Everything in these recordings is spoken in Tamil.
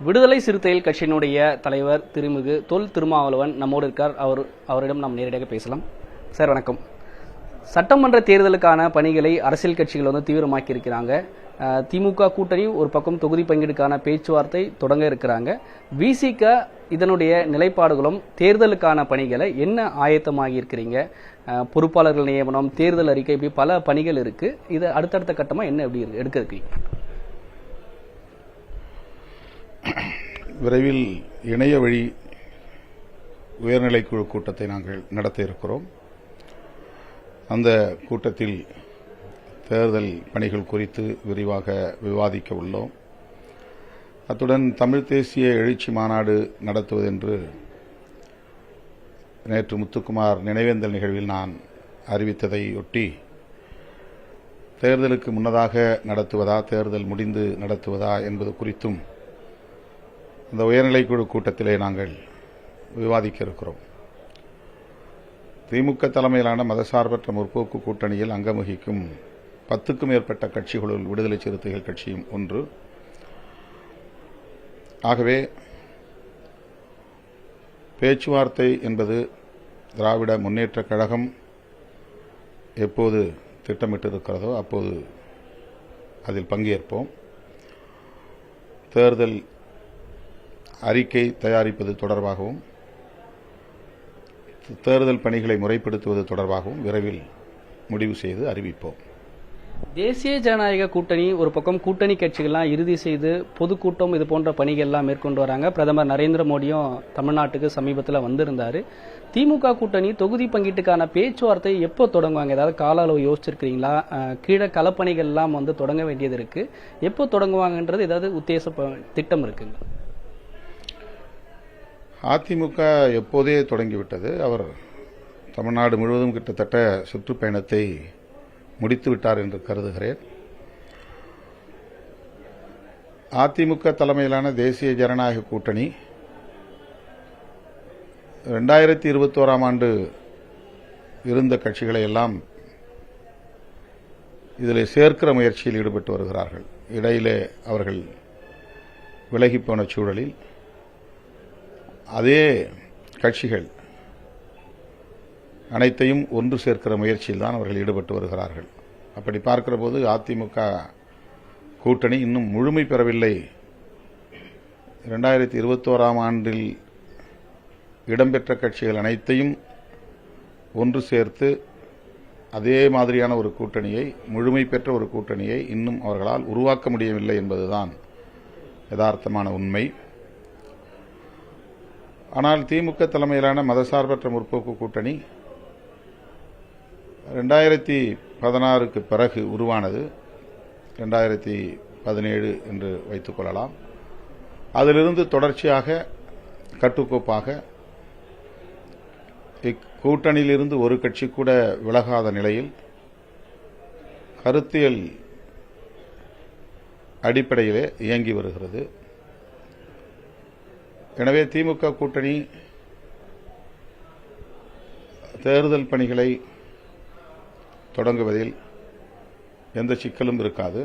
விடுதலை சிறுத்தைகள் கட்சியினுடைய தலைவர் திருமிகு தொல் திருமாவளவன் நம்மோடு இருக்கார். அவரிடம் நாம் நேரடியாக பேசலாம். சார் வணக்கம். சட்டமன்ற தேர்தலுக்கான பணிகளை அரசியல் கட்சிகள் தீவிரமாக்கி இருக்கிறாங்க. திமுக கூட்டணி ஒரு பக்கம் தொகுதி பங்கீடுக்கான பேச்சுவார்த்தை தொடங்க இருக்கிறாங்க. விசிக இதனுடைய நிலைப்பாடுகளும் தேர்தலுக்கான பணிகளை என்ன ஆயத்தமாகி இருக்கிறீங்க? பொறுப்பாளர்கள் நியமனம், தேர்தல் அறிக்கை, இப்படி பல பணிகள் இருக்கு. இது அடுத்தடுத்த கட்டமா என்ன எப்படி எடுக்க இருக்கீங்க? விரைவில் இணைய வழி உயர்நிலைக்குழு கூட்டத்தை நாங்கள் நடத்த இருக்கிறோம். அந்த கூட்டத்தில் தேர்தல் பணிகள் குறித்து விரிவாக விவாதிக்க உள்ளோம். அத்துடன் தமிழ் தேசிய எழுச்சி மாநாடு நடத்துவதென்று நேற்று முத்துக்குமார் நினைவேந்தல் நிகழ்வில் நான் அறிவித்ததையொட்டி தேர்தலுக்கு முன்னதாக நடத்துவதா, தேர்தல் முடிந்து நடத்துவதா என்பது குறித்தும் இந்த உயர்நிலைக்குழு கூட்டத்திலே நாங்கள் விவாதிக்க இருக்கிறோம். திமுக தலைமையிலான மதசார்பற்ற முற்போக்கு கூட்டணியில் அங்கம் வகிக்கும் 10க்கும் மேற்பட்ட கட்சிகளுள் விடுதலை சிறுத்தைகள் கட்சியும் ஒன்று. ஆகவே பேச்சுவார்த்தை என்பது திராவிட முன்னேற்றக் கழகம் எப்போது திட்டமிட்டிருக்கிறதோ அப்போது அதில் பங்கேற்போம். தேர்தல் அறிக்கை தயாரிப்பது தொடர்பாகவும் தேர்தல் பணிகளை முறைப்படுத்துவது தொடர்பாகவும் விரைவில் முடிவு செய்து அறிவிப்போம். தேசிய ஜனநாயக கூட்டணி ஒரு பக்கம் கூட்டணி கட்சிகள்லாம் இறுதி செய்து பொதுக்கூட்டம் இது போன்ற பணிகள்லாம் மேற்கொண்டு வராங்க. பிரதமர் நரேந்திர மோடியும் தமிழ்நாட்டுக்கு சமீபத்தில் வந்திருந்தாரு. திமுக கூட்டணி தொகுதி பங்கீட்டுக்கான பேச்சுவார்த்தை எப்போ தொடங்குவாங்க? ஏதாவது கால அளவு யோசிச்சிருக்கிறீங்களா? கீழே களப்பணிகள் எல்லாம் தொடங்க வேண்டியது இருக்கு. எப்போ தொடங்குவாங்கன்றது ஏதாவது உத்தேச திட்டம் இருக்குங்க? அதிமுக எப்போதே தொடங்கிவிட்டது. அவர் தமிழ்நாடு முழுவதும் கிட்டத்தட்ட சுற்றுப்பயணத்தை முடித்து விட்டார் என்று கருதுகிறேன். அதிமுக தலைமையிலான தேசிய ஜனநாயக கூட்டணி 2021ஆம் ஆண்டு இருந்த கட்சிகளை எல்லாம் இதில் சேர்க்கிற முயற்சியில் ஈடுபட்டு வருகிறார்கள். இடையிலே அவர்கள் விலகிப்போன சூழலில் அதே கட்சிகள் அனைத்தையும் ஒன்று சேர்க்கிற முயற்சியில் தான் அவர்கள் ஈடுபட்டு வருகிறார்கள். அப்படி பார்க்கிற போது அதிமுக கூட்டணி இன்னும் முழுமை பெறவில்லை. 2021ஆம் ஆண்டில் இடம்பெற்ற கட்சிகள் அனைத்தையும் ஒன்று சேர்த்து அதே மாதிரியான ஒரு கூட்டணியை, முழுமை பெற்ற ஒரு கூட்டணியை இன்னும் அவர்களால் உருவாக்க முடியவில்லை என்பதுதான் யதார்த்தமான உண்மை. ஆனால் திமுக தலைமையிலான மதசார்பற்ற முற்போக்கு கூட்டணி 2016க்கு பிறகு உருவானது. 2017 என்று வைத்துக் கொள்ளலாம். அதிலிருந்து தொடர்ச்சியாக கட்டுக்கோப்பாக இக்கூட்டணியிலிருந்து ஒரு கட்சி கூட விலகாத நிலையில் கருத்தியல் அடிப்படையிலே இயங்கி வருகிறது. எனவே திமுக கூட்டணி தேர்தல் பணிகளை தொடங்குவதில் எந்த சிக்கலும் இருக்காது.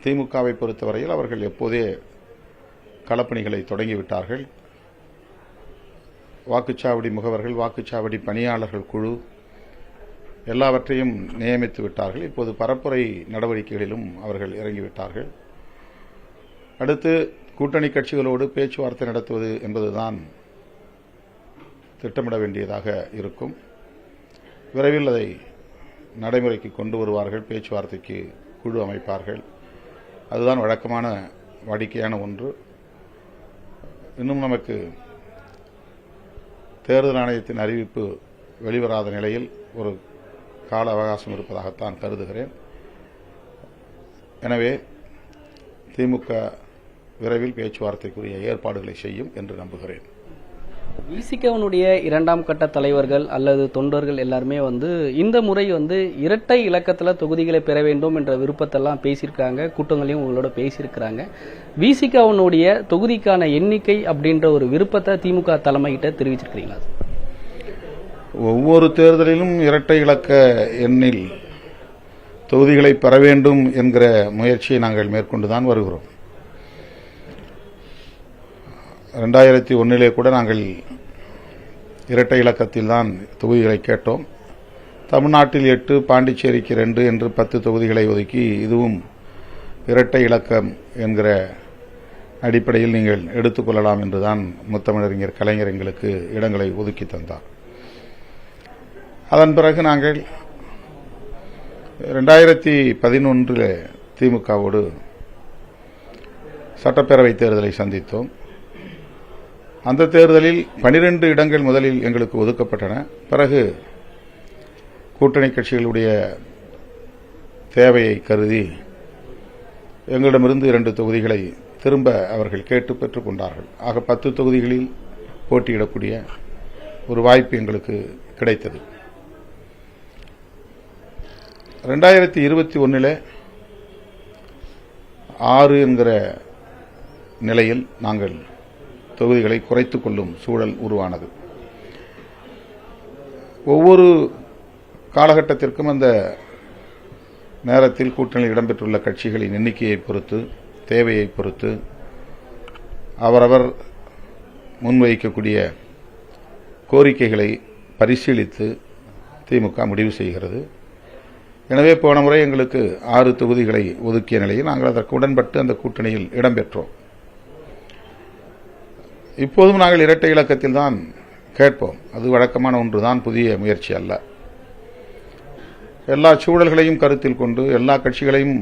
திமுகவை பொறுத்தவரையில் அவர்கள் எப்போதே களப்பணிகளை தொடங்கிவிட்டார்கள். வாக்குச்சாவடி முகவர்கள், வாக்குச்சாவடி பணியாளர்கள் குழு எல்லாவற்றையும் நியமித்து விட்டார்கள். இப்போது பரப்புரை நடவடிக்கைகளிலும் அவர்கள் இறங்கிவிட்டார்கள். அடுத்து கூட்டணி கட்சிகளோடு பேச்சுவார்த்தை நடத்துவது என்பதுதான் திட்டமிட வேண்டியதாக இருக்கும். விரைவில் அதை நடைமுறைக்கு கொண்டு வருவார்கள். பேச்சுவார்த்தைக்கு குழு அமைப்பார்கள். அதுதான் வழக்கமான வாடிக்கையான ஒன்று. இன்னும் நமக்கு தேர்தல் ஆணையத்தின் அறிவிப்பு வெளிவராத நிலையில் ஒரு கால அவகாசம் இருப்பதாகத்தான் கருதுகிறேன். எனவே திமுக விரைவில் பேச்சுவார்த்தைக்குரிய ஏற்பாடுகளை செய்யும் என்று நம்புகிறேன். விசிகனுடைய 2ஆம் கட்ட தலைவர்கள் அல்லது தொண்டர்கள் எல்லாருமே இந்த முறை இரட்டை இலக்கத்தில் தொகுதிகளை பெற வேண்டும் என்ற விருப்பத்தெல்லாம் பேசியிருக்காங்க. கூட்டங்களையும் உங்களோட பேசியிருக்கிறாங்க. விசிகனுடைய தொகுதிக்கான எண்ணிக்கை அப்படின்ற ஒரு விருப்பத்தை திமுக தலைமையிட்ட தெரிவிச்சிருக்கிறீங்களா? ஒவ்வொரு தேர்தலிலும் இரட்டை இலக்க எண்ணில் தொகுதிகளை பெற வேண்டும் என்கிற முயற்சியை நாங்கள் மேற்கொண்டுதான் வருகிறோம். 2001 கூட நாங்கள் இரட்டை இலக்கத்தில் தான் தொகுதிகளை கேட்டோம். தமிழ்நாட்டில் 8, பாண்டிச்சேரிக்கு 2 என்று 10 தொகுதிகளை ஒதுக்கி இதுவும் இரட்டை இலக்கம் என்கிற அடிப்படையில் நீங்கள் எடுத்துக்கொள்ளலாம் என்றுதான் முத்தமிழறிஞர் கலைஞர் எங்களுக்கு இடங்களை ஒதுக்கி தந்தார். அதன் பிறகு நாங்கள் 2011 திமுகவோடு சட்டப்பேரவை தேர்தலை சந்தித்தோம். அந்த தேர்தலில் 12 இடங்கள் முதலில் எங்களுக்கு ஒதுக்கப்பட்டன. பிறகு கூட்டணி கட்சிகளுடைய தேவையை கருதி எங்களிடமிருந்து 2 தொகுதிகளை திரும்ப அவர்கள் கேட்டு பெற்றுக் கொண்டார்கள். ஆக 10 தொகுதிகளில் போட்டியிடக்கூடிய ஒரு வாய்ப்பு எங்களுக்கு கிடைத்தது. 2021 6 என்கிற நிலையில் நாங்கள் தொகுதிகளை குறைத்துக் கொள்ளும் சூழல் உருவானது. ஒவ்வொரு காலகட்டத்திற்கும் அந்த நேரத்தில் கூட்டணியில் இடம்பெற்றுள்ள கட்சிகளின் எண்ணிக்கையை பொறுத்து, தேவையை பொறுத்து அவரவர் முன்வைக்கக்கூடிய கோரிக்கைகளை பரிசீலித்து திமுக முடிவு செய்கிறது. எனவே போன முறை எங்களுக்கு 6 தொகுதிகளை ஒதுக்கிய நிலையில் நாங்கள் அதற்கு உடன்பட்டு அந்த கூட்டணியில் இடம்பெற்றோம். இப்போதும் நாங்கள் இரட்டை இலக்கத்தில் தான் கேட்போம். அது வழக்கமான ஒன்றுதான், புதிய முயற்சி அல்ல. எல்லா சூழல்களையும் கருத்தில் கொண்டு, எல்லா கட்சிகளையும்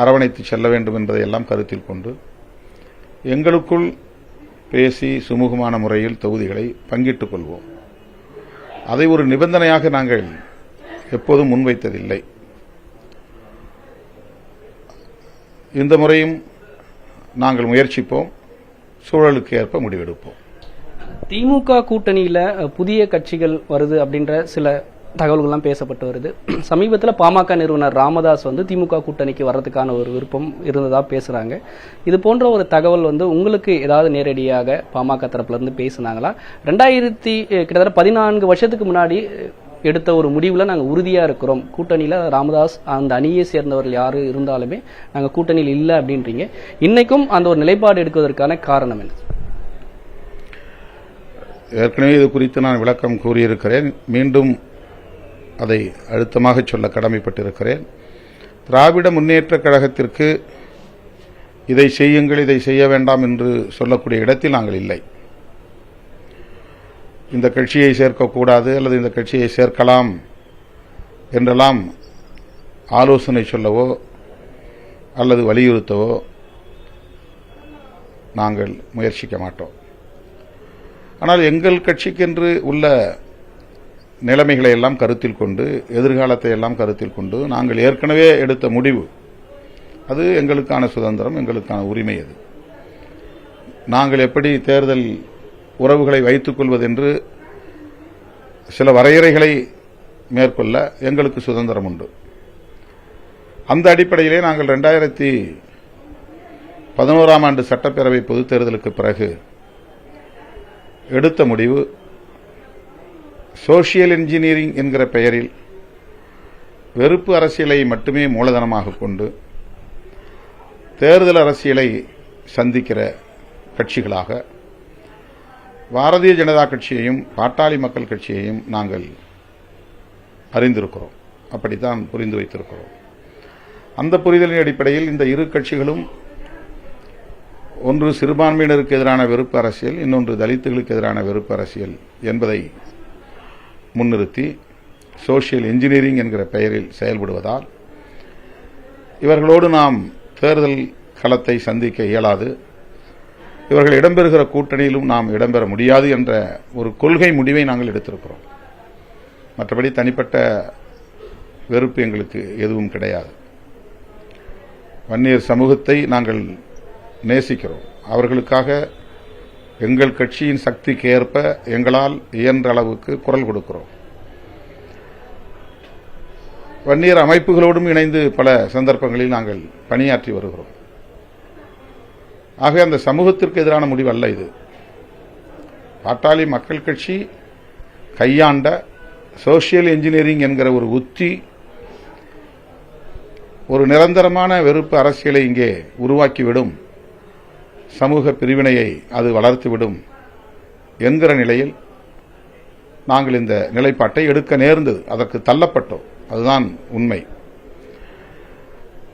அரவணைத்து செல்ல வேண்டும் என்பதையெல்லாம் கருத்தில் கொண்டு எங்களுக்குள் பேசி சுமூகமான முறையில் தொகுதிகளை பங்கிட்டுக் கொள்வோம். அதை ஒரு நிபந்தனையாக நாங்கள் எப்போதும் முன்வைத்ததில்லை. இந்த முறையும் நாங்கள் முயற்சிப்போம், சூழலுக்கு ஏற்ப முடிவெடுப்போம். திமுக கூட்டணியில புதிய கட்சிகள் வருது அப்படின்ற சில தகவல்கள்லாம் பேசப்பட்டு வருது. சமீபத்தில் பாமக நிறுவனர் ராமதாஸ் திமுக கூட்டணிக்கு வர்றதுக்கான ஒரு விருப்பம் இருந்ததா பேசுறாங்க. இது போன்ற ஒரு தகவல் உங்களுக்கு ஏதாவது நேரடியாக பாமக தரப்புல இருந்து பேசினாங்களா? கிட்டத்தட்ட 14 வருஷத்துக்கு முன்னாடி எடுத்த ஒரு முடிவுல நாங்கள் உறுதியா இருக்கிறோம், கூட்டணியில ராமதாஸ் அந்த அணியை சேர்ந்தவர்கள் யாரு இருந்தாலுமே நாங்க கூட்டணியில் இல்லை அப்படின்றீங்க. இன்னைக்கும் அந்த ஒரு நிலைப்பாடு எடுக்குவதற்கான காரணம் என்ன? ஏற்கனவே இது குறித்து நான் விளக்கம் கூறியிருக்கிறேன். மீண்டும் அதை அழுத்தமாக சொல்ல கடமைப்பட்டிருக்கிறேன். திராவிட முன்னேற்ற கழகத்திற்கு இதை செய்யுங்கள், இதை செய்ய வேண்டாம் என்று சொல்லக்கூடிய இடத்தில் நாங்கள் இல்லை. இந்த கட்சியை சேர்க்கக்கூடாது அல்லது இந்த கட்சியை சேர்க்கலாம் என்றெல்லாம் ஆலோசனை சொல்லவோ அல்லது வலியுறுத்தவோ நாங்கள் முயற்சிக்க மாட்டோம். ஆனால் எங்கள் கட்சிக்கென்று உள்ள நிலைமைகளை எல்லாம் கருத்தில் கொண்டு, எதிர்காலத்தை எல்லாம் கருத்தில் கொண்டு நாங்கள் ஏற்கனவே எடுத்த முடிவு, அது எங்களுக்கான சுதந்திரம், எங்களுக்கான உரிமை. அது நாங்கள் எப்படி தேர்தல் உறவுகளை வைத்துக் கொள்வதென்று சில வரையறைகளை மேற்கொள்ள எங்களுக்கு சுதந்திரம் உண்டு. அந்த அடிப்படையிலே நாங்கள் 2011ஆம் ஆண்டு சட்டப்பேரவை பொதுத் தேர்தலுக்கு பிறகு எடுத்த முடிவு, சோசியல் இன்ஜினியரிங் என்கிற பெயரில் வெறுப்பு அரசியலை மட்டுமே மூலதனமாக கொண்டு தேர்தல் அரசியலை சந்திக்கிற கட்சிகளாக பாரதிய ஜனதா கட்சியையும் பாட்டாளி மக்கள் கட்சியையும் நாங்கள் அறிந்திருக்கிறோம். அப்படித்தான் புரிந்து வைத்திருக்கிறோம். அந்த புரிதலின் அடிப்படையில் இந்த இரு கட்சிகளும் ஒன்று சிறுபான்மையினருக்கு எதிரான வெறுப்பு அரசியல், இன்னொன்று தலித்துகளுக்கு எதிரான வெறுப்பு அரசியல் என்பதை முன்னிறுத்தி சோசியல் இன்ஜினியரிங் என்கிற பெயரில் செயல்படுவதால் இவர்களோடு நாம் தேர்தல் களத்தை சந்திக்க இயலாது, இவர்கள் இடம்பெறுகிற கூட்டணியிலும் நாம் இடம்பெற முடியாது என்ற ஒரு கொள்கை முடிவை நாங்கள் எடுத்திருக்கிறோம். மற்றபடி தனிப்பட்ட வெறுப்பு எங்களுக்கு எதுவும் கிடையாது. வன்னியர் சமூகத்தை நாங்கள் நேசிக்கிறோம். அவர்களுக்காக எங்கள் கட்சியின் சக்திக்கு ஏற்ப எங்களால் இயன்ற அளவுக்கு குரல் கொடுக்கிறோம். வன்னியர் அமைப்புகளோடும் இணைந்து பல சந்தர்ப்பங்களில் நாங்கள் பணியாற்றி வருகிறோம். ஆக அந்த சமூகத்திற்கு எதிரான முடிவு அல்ல இது. பாட்டாளி மக்கள் கட்சி கையாண்ட சோசியல் இன்ஜினியரிங் என்கிற ஒரு உத்தி ஒரு நிரந்தரமான வெறுப்பு அரசியலை இங்கே உருவாக்கிவிடும், சமூக பிரிவினையை அது வளர்த்துவிடும் என்கிற நிலையில் நாங்கள் இந்த நிலைப்பாட்டை எடுக்க நேர்ந்தது. அதற்கு தள்ளப்பட்டோம். அதுதான் உண்மை.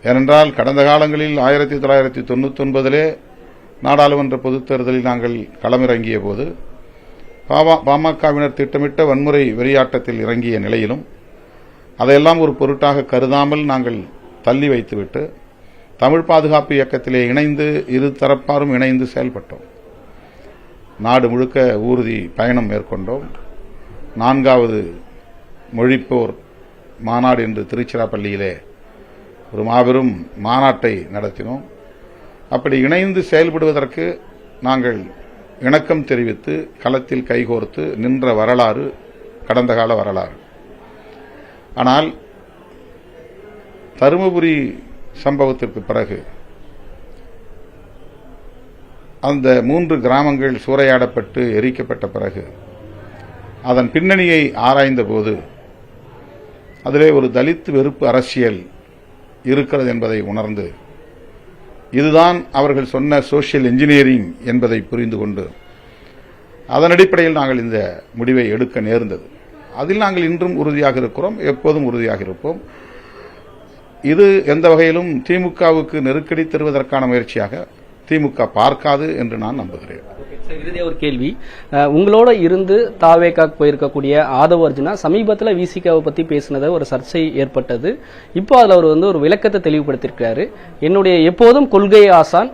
ஏனென்றால் கடந்த காலங்களில் 1999 நாடாளுமன்ற பொதுத் தேர்தலில் நாங்கள் களமிறங்கிய போது பாமகவினர் திட்டமிட்ட வன்முறை வெறியாட்டத்தில் இறங்கிய நிலையிலும் அதையெல்லாம் ஒரு பொருட்டாக கருதாமல் நாங்கள் தள்ளி வைத்துவிட்டு தமிழ் பாதுகாப்பு இயக்கத்திலே இணைந்து இரு தரப்பாரும் இணைந்து செயல்பட்டோம். நாடு முழுக்க ஊர்தி பயணம் மேற்கொண்டோம். 4வது மொழிப்போர் மாநாடு என்று திருச்சிராப்பள்ளியிலே ஒரு மாபெரும் மாநாட்டை நடத்தினோம். அப்படி இணைந்து செயல்படுவதற்கு நாங்கள் இணக்கம் தெரிவித்து களத்தில் கைகோர்த்து நின்ற வரலாறு கடந்த கால வரலாறு. ஆனால் தருமபுரி சம்பவத்திற்கு பிறகு அந்த 3 கிராமங்கள் சூறையாடப்பட்டு எரிக்கப்பட்ட பிறகு அதன் பின்னணியை ஆராய்ந்த போது அதிலே ஒரு தலித் வெறுப்பு அரசியல் இருக்கிறது என்பதை உணர்ந்து இதுதான் அவர்கள் சொன்ன சோசியல் இன்ஜினியரிங் என்பதை புரிந்து கொண்டு அதன் அடிப்படையில் நாங்கள் இந்த முடிவை எடுக்க நேர்ந்தது. அதில் நாங்கள் இன்றும் உறுதியாக இருக்கிறோம், எப்போதும் உறுதியாக இருப்போம். இது எந்த வகையிலும் திமுகவுக்கு நெருக்கடி தருவதற்கான முயற்சியாக திமுக பார்க்காது என்று நான் நம்புகிறேன். இறுதியா ஒரு கேள்வி, உங்களோட இருந்து தாவேக்காக்கு போயிருக்கக்கூடிய ஆதவ அர்ஜுனா சமீபத்தில் விசிகாவை பத்தி பேசினத ஒரு சர்ச்சை ஏற்பட்டது. இப்போ அதுல அவர் ஒரு விளக்கத்தை தெளிவுபடுத்தியிருக்கிறாரு. என்னுடைய எப்போதும் கொள்கை ஆசான்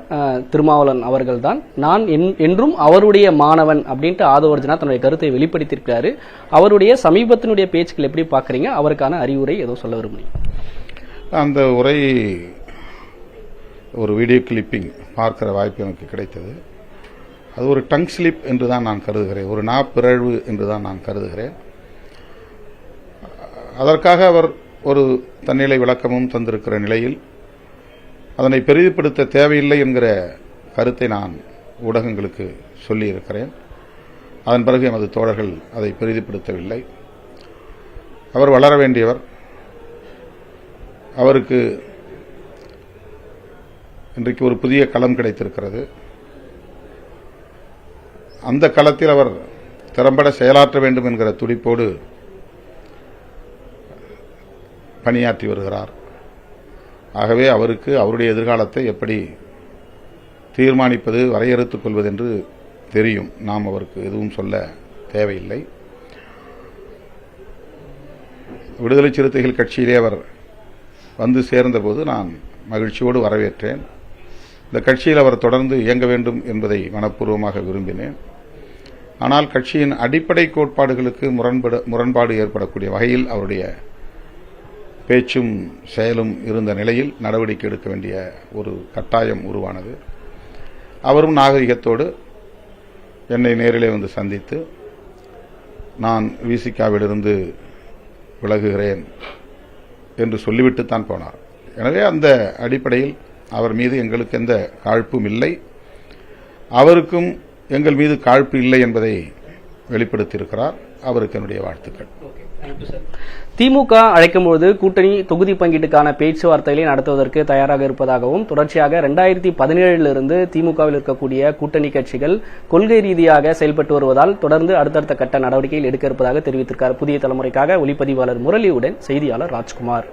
திருமாவளவன் அவர்கள் தான், நான் என்றும் அவருடைய மாணவன் அப்படின்ட்டு ஆதவ அர்ஜுனா தன்னுடைய கருத்தை வெளிப்படுத்தியிருக்கிறாரு. அவருடைய சமீபத்தினுடைய பேச்சுக்கள் எப்படி பாக்குறீங்க? அவருக்கான அறிவுரை ஏதோ சொல்ல விரும்புறீங்க? அந்த உரை ஒரு வீடியோ கிளிப்பிங் பார்க்கிற வாய்ப்பு எனக்கு கிடைத்தது. அது ஒரு டங் ஸ்லிப் என்று தான் நான் கருதுகிறேன், ஒரு நாப்பிறழ்வு என்று தான் நான் கருதுகிறேன். அதற்காக அவர் ஒரு தன்னிலை விளக்கமும் தந்திருக்கிற நிலையில் அதனை பெரிதுபடுத்த தேவையில்லை என்கிற கருத்தை நான் ஊடகங்களுக்கு சொல்லியிருக்கிறேன். அதன் பிறகு எமது தோழர்கள் அதை பெரிதுபடுத்தவில்லை. அவர் வளர வேண்டியவர். அவருக்கு இன்றைக்கு ஒரு புதிய களம் கிடைத்திருக்கிறது. அந்த களத்தில் அவர் திறம்பட செயலாற்ற வேண்டும் என்கிற துடிப்போடு பணியாற்றி வருகிறார். ஆகவே அவருக்கு அவருடைய எதிர்காலத்தை எப்படி தீர்மானிப்பது, வரையறுத்துக் கொள்வது என்று தெரியும். நாம் அவருக்கு எதுவும் சொல்ல தேவையில்லை. விடுதலை சிறுத்தைகள் கட்சியிலே அவர் வந்து சேர்ந்தபோது நான் மகிழ்ச்சியோடு வரவேற்றேன். இந்த கட்சியில் அவர் தொடர்ந்து இயங்க வேண்டும் என்பதை மனப்பூர்வமாக விரும்பினேன். ஆனால் கட்சியின் அடிப்படை கோட்பாடுகளுக்கு முரண்பாடு ஏற்படக்கூடிய வகையில் அவருடைய பேச்சும் செயலும் இருந்த நிலையில் நடவடிக்கை எடுக்க வேண்டிய ஒரு கட்டாயம் உருவானது. அவரும் நாகரிகத்தோடு என்னை நேரிலே வந்து சந்தித்து நான் விசிகாவிலிருந்து விலகுகிறேன் என்று சொல்லிவிட்டுத்தான் போனார். எனவே அந்த அடிப்படையில் அவர் மீது எங்களுக்கு எந்த காழ்ப்பும் இல்லை, அவருக்கும் எங்கள் மீது காழ்ப்பு இல்லை என்பதை வெளிப்படுத்தியிருக்கிறார். அவருக்கு என்னுடைய வாழ்த்துக்கள். திமுக அழைக்கும்போது கூட்டணி தொகுதி பங்கீட்டுக்கான பேச்சுவார்த்தைகளை நடத்துவதற்கு தயாராக இருப்பதாகவும், தொடர்ச்சியாக 2017 திமுகவில் இருக்கக்கூடிய கூட்டணி கட்சிகள் கொள்கை ரீதியாக செயல்பட்டு வருவதால் தொடர்ந்து அடுத்தடுத்த கட்ட நடவடிக்கைகள் எடுக்க இருப்பதாக தெரிவித்திருக்கிறார். புதிய தலைமுறைக்காக ஒளிப்பதிவாளர் முரளியுடன் செய்தியாளர் ராஜ்குமார்.